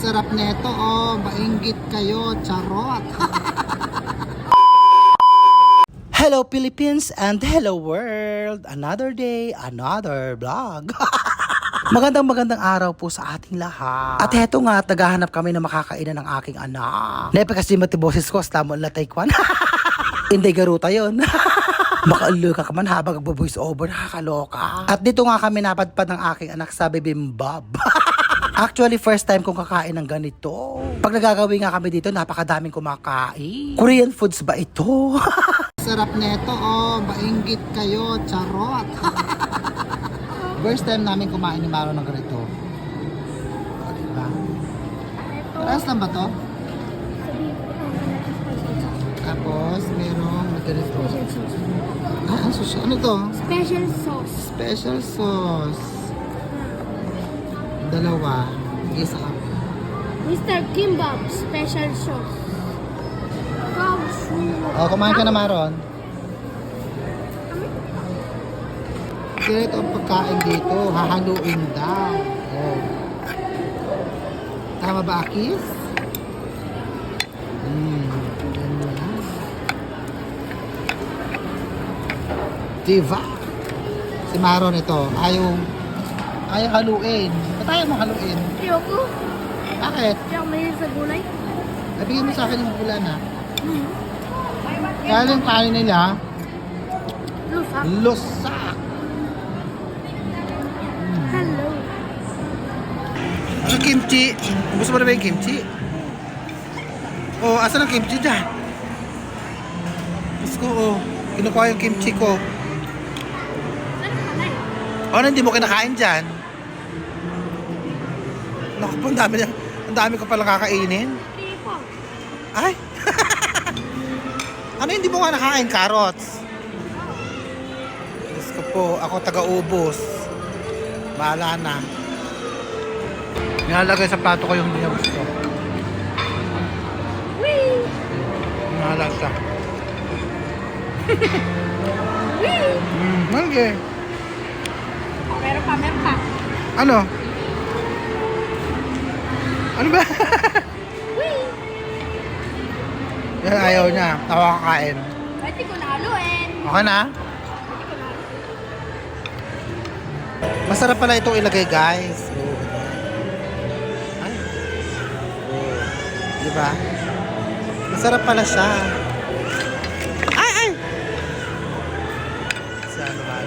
sarap nito, oh. Mainggit kayo, charot. Hello Philippines and hello world. Another day, another vlog. Magandang araw po sa ating lahat. At heto nga, naghahanap kami na makakainan ng aking anak. Nepe kasi matiboses ko, slamo na taikwan. Hindi garuta yun. Makaulo ka man habang nagbo-voice over, nakakaloka. At dito nga kami napadpad ng aking anak sa bibimbap. Actually, first time kong kakain ng ganito. Pag nagagawin nga kami dito, napakadaming kumakain. Korean foods ba ito? Sarap nito, oh. Mainggit kayo, charot. First time namin kumain ni Maro ng ganito. O, diba? Paras lang ba to? Tapos, merong ganito. Ang sushi. Ano to? Special sauce. Special sauce. Dalawa. Isa ka. Mr. Kimbap special sauce. O, kumain ka na, Maron. Ito ang pagkain dito. Hahaluin daw. Oh. Tama ba, Akis? Ganyan. Diba? Si Maron ito. Ayaw haluin. Ba't ayaw mong haluin? Ayoko. Bakit? Ayoko mahilig sa gulay. Nabigyan mo sa akin yung gula na. Kaya yung kain nila, Lusak. lusak. Hello. Ang kimchi. Gusto mo na ba yung kimchi? Oh, asan ang kimchi dyan? Gusto ko, oh. Kinukuha yung kimchi ko. Oh, hindi mo kinakain dyan? Naku po, ang dami ko palang kakainin. Hindi po. Ay! Ano hindi mo nga nakain? Carrots? Gusto ko po, ako taga-ubos. Bahala na. Nilalagay sa plato ko yung hindi niya gusto. Wee! Nahalasa. Wee! Okay. Meron pa. Ano? Ano ba? Wee! Yan, ayaw niya. Ako kakain. Pwede ko nahaluin. Okay na? Masarap pala itong ilagay, guys. Ay. Oh. Diba? Masarap pala siya. Ay! Saan ba?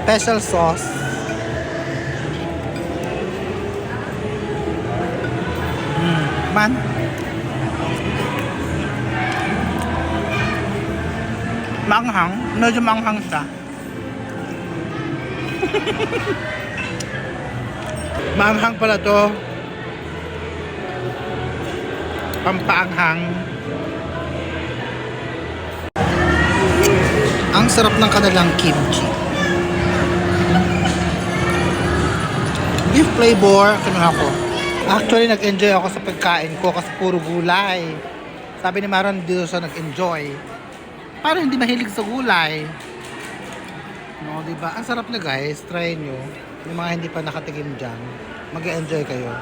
Special sauce. Man. Manghang. Medyo manghang siya. Manghang pala to. Pampaanghang. Ang sarap ng kanilang kimchi. Beef flavor. Kinuha ko. Actually, nag-enjoy ako sa pagkain ko kasi puro gulay. Sabi ni Maron, dito siya nag-enjoy. Parang hindi mahilig sa gulay. No, diba? Ang sarap na, guys. Try nyo. Yung mga hindi pa nakatikim dyan, mag-enjoy kayo.